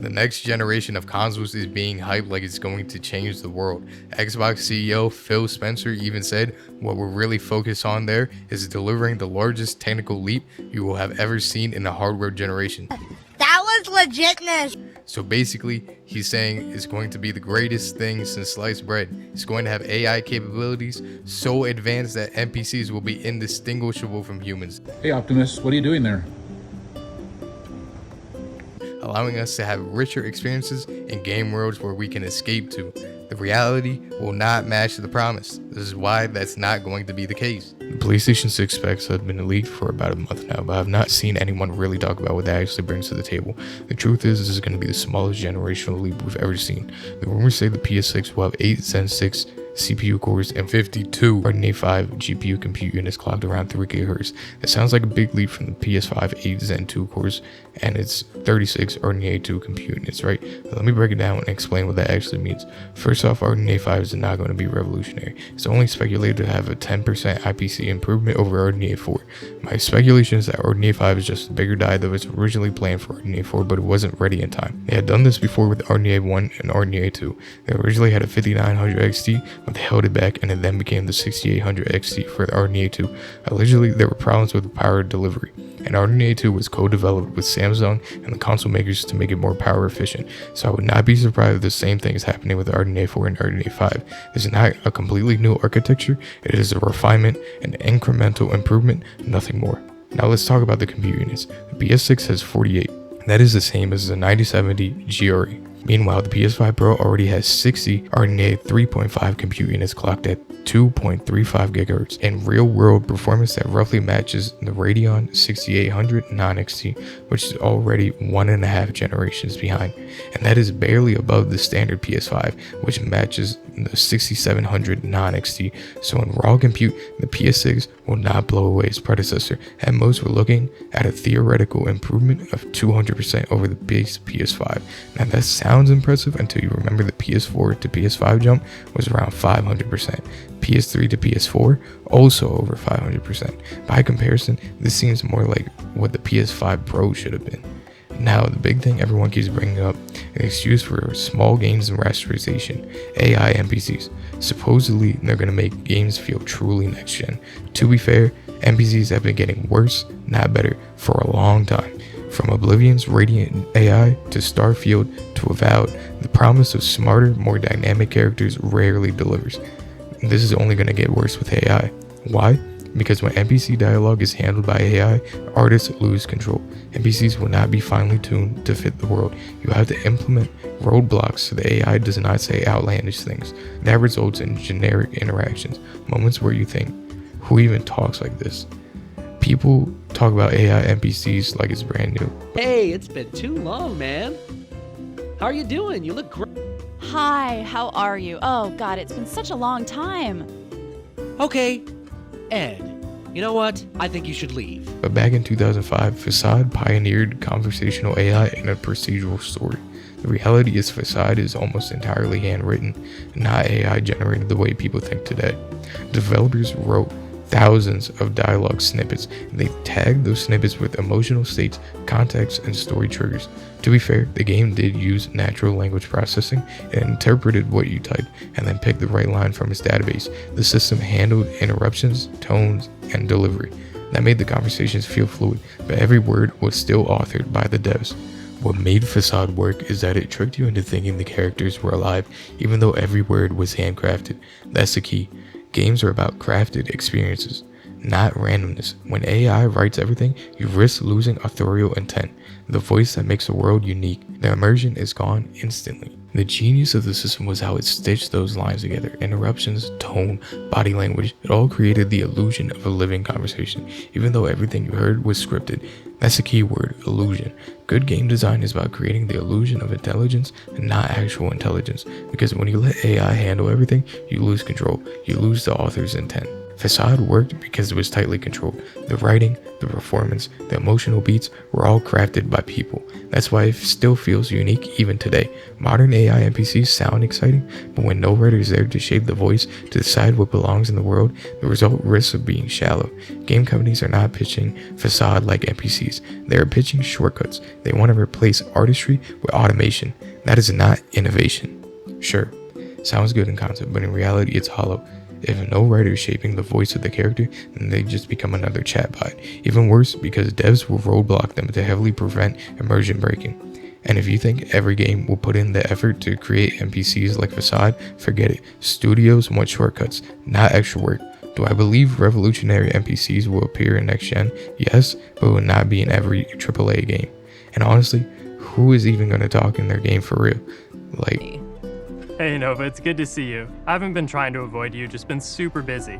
The next generation of consoles is being hyped like it's going to change the world. Xbox CEO Phil Spencer even said, "What we're really focused on there is delivering the largest technical leap you will have ever seen in a hardware generation." That was legitness. So basically, he's saying it's going to be the greatest thing since sliced bread. It's going to have AI capabilities so advanced that NPCs will be indistinguishable from humans, Hey Optimus, what are you doing there? allowing us to have richer experiences in game worlds where we can escape to. The reality will not match the promise. This is why that's not going to be the case. The PlayStation 6 specs have been leaked for about a month now, but I've not seen anyone really talk about what that actually brings to the table. The truth is, this is going to be the smallest generational leap we've ever seen. The rumors say the PS6 will have 8 Zen 6 CPU cores and 52 RDNA 5 GPU compute units clocked around 3 GHz. It sounds like a big leap from the PS5 8 Zen 2 cores and its 36 RDNA 2 compute units, right? Let me break it down and explain what that actually means. First off, RDNA 5 is not going to be revolutionary. It's only speculated to have a 10% IPC improvement over RDNA 4. My speculation is that RDNA 5 is just a bigger die that was originally planned for RDNA 4, but it wasn't ready in time. They had done this before with RDNA 1 and RDNA 2. They originally had a 5900 XT, but they held it back and it then became the 6800 XT for the RDNA 2. Allegedly, there were problems with the power delivery, and RDNA 2 was co-developed with Samsung and the console makers to make it more power efficient. So I would not be surprised if the same thing is happening with RDNA 4 and RDNA 5. This is not a completely new architecture, it is a refinement, an incremental improvement, nothing more. Now let's talk about the compute units. The PS6 has 48. That is the same as the 9070 GRE. Meanwhile, the PS5 Pro already has 60 RDNA 3.5 compute units clocked at 2.35 GHz and real-world performance that roughly matches the Radeon 6800 non-XT, which is already 1.5 generations behind, and that is barely above the standard PS5, which matches the 6700 non-XT. So in raw compute, the PS6 will not blow away its predecessor. At most, we're looking at a theoretical improvement of 200% over the base PS5. Now that sounds impressive until you remember the PS4 to PS5 jump was around 500%. PS3 to PS4 also over 500%. By comparison, this seems more like what the PS5 Pro should have been. Now, the big thing everyone keeps bringing up, an excuse for small gains and rasterization, AI NPCs. Supposedly, they're going to make games feel truly next gen. To be fair, NPCs have been getting worse, not better, for a long time. From Oblivion's Radiant AI to Starfield to Avowed, the promise of smarter, more dynamic characters rarely delivers. This is only going to get worse with AI. Why? Because when NPC dialogue is handled by AI, artists lose control. NPCs will not be finely tuned to fit the world. You have to implement roadblocks so the AI does not say outlandish things. That results in generic interactions, moments where you think, who even talks like this? People talk about AI NPCs like it's brand new. Hey, it's been too long, man. How are you doing? You look great. Hi, how are you? Oh god, it's been such a long time. Okay, Ed, you know what? I think you should leave. But back in 2005, Facade pioneered conversational AI in a procedural story. The reality is Facade is almost entirely handwritten, not AI generated the way people think today. Developers wrote thousands of dialogue snippets, and they tagged those snippets with emotional states, context, and story triggers. To be fair, the game did use natural language processing and interpreted what you typed, and then picked the right line from its database. The system handled interruptions, tones, and delivery. That made the conversations feel fluid, but every word was still authored by the devs. What made Facade work is that it tricked you into thinking the characters were alive, even though every word was handcrafted. That's the key. Games are about crafted experiences, not randomness. When AI writes everything, you risk losing authorial intent, the voice that makes a world unique. The immersion is gone instantly. The genius of the system was how it stitched those lines together. Interruptions, tone, body language, it all created the illusion of a living conversation, even though everything you heard was scripted. That's the key word, illusion. Good game design is about creating the illusion of intelligence and not actual intelligence, because when you let AI handle everything, you lose control, you lose the author's intent. Facade worked because it was tightly controlled. The writing, the performance, the emotional beats were all crafted by people. That's why it still feels unique even today. Modern AI NPCs sound exciting, but when no writer is there to shape the voice, to decide what belongs in the world, the result risks of being shallow. Game companies are not pitching Facade like NPCs. They are pitching shortcuts. They want to replace artistry with automation. That is not innovation. Sure, sounds good in concept, but in reality it's hollow. If no writer is shaping the voice of the character, then they just become another chatbot. Even worse, because devs will roadblock them to heavily prevent immersion breaking. And if you think every game will put in the effort to create NPCs like Facade, forget it. Studios want shortcuts, not extra work. Do I believe revolutionary NPCs will appear in next gen? Yes, but it will not be in every AAA game. And honestly, who is even going to talk in their game for real? Like, Hey Nova, it's good to see you. I haven't been trying to avoid you, just been super busy.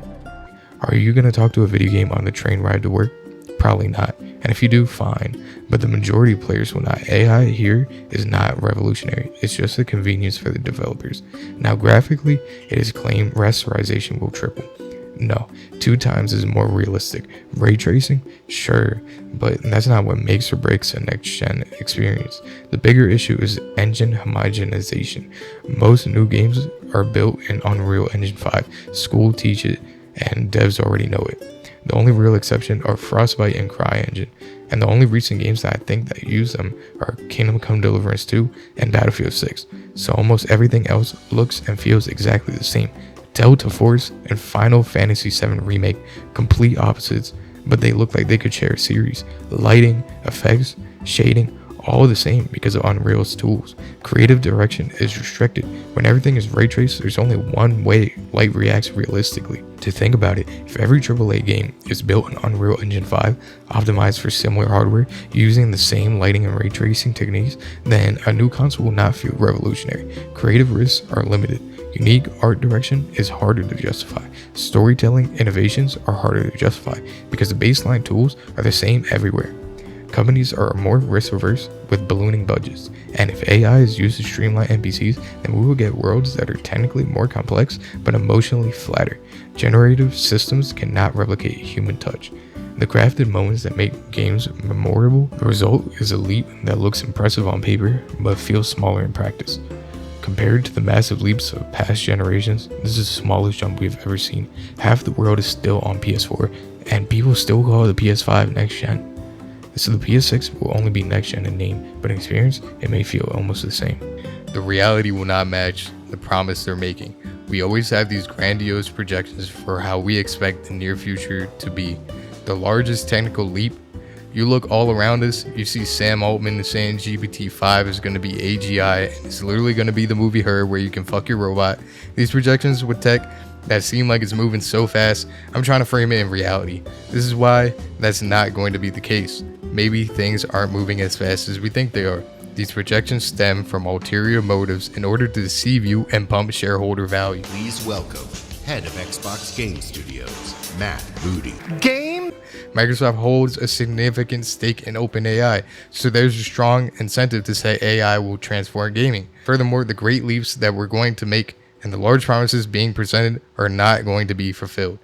are you going to talk to a video game on the train ride to work? Probably not. And if you do, fine. But the majority of players will not. AI here is not revolutionary. It's just a convenience for the developers. Now, graphically, it is claimed rasterization will triple. No, 2 times is more realistic. Ray tracing? Sure, but that's not what makes or breaks a next-gen experience. The bigger issue is engine homogenization. Most new games are built in Unreal Engine 5. School teach it, and devs already know it. The only real exception are Frostbite and CryEngine, and the only recent games that I think that use them are Kingdom Come Deliverance 2 and Battlefield 6. So almost everything else looks and feels exactly the same. Delta Force and Final Fantasy VII Remake, complete opposites, but they look like they could share a series. Lighting, effects, shading, all the same because of Unreal's tools. Creative direction is restricted. When everything is ray traced, there's only one way light reacts realistically. To think about it, if every AAA game is built in Unreal Engine 5, optimized for similar hardware, using the same lighting and ray tracing techniques, then a new console will not feel revolutionary. Creative risks are limited. Unique art direction is harder to justify. Storytelling innovations are harder to justify because the baseline tools are the same everywhere. Companies are more risk averse with ballooning budgets, and if AI is used to streamline NPCs, then we will get worlds that are technically more complex but emotionally flatter. Generative systems cannot replicate human touch. The crafted moments that make games memorable, the result is a leap that looks impressive on paper but feels smaller in practice. Compared to the massive leaps of past generations, this is the smallest jump we've ever seen. Half the world is still on PS4, and people still call the PS5 next gen. So the PS6 will only be next gen in name, but in experience, it may feel almost the same. The reality will not match the promise they're making. We always have these grandiose projections for how we expect the near future to be. The largest technical leap, you look all around us, you see Sam Altman saying GPT-5 is going to be AGI, and it's literally going to be the movie Her, where you can fuck your robot. These projections with tech that seem like it's moving so fast, I'm trying to frame it in reality. This is why that's not going to be the case. Maybe things aren't moving as fast as we think they are. These projections stem from ulterior motives in order to deceive you and pump shareholder value. Please welcome head of Xbox Game Studios, Matt Moody. Microsoft holds a significant stake in OpenAI, so there's a strong incentive to say AI will transform gaming. Furthermore, the great leaps that we're going to make and the large promises being presented are not going to be fulfilled.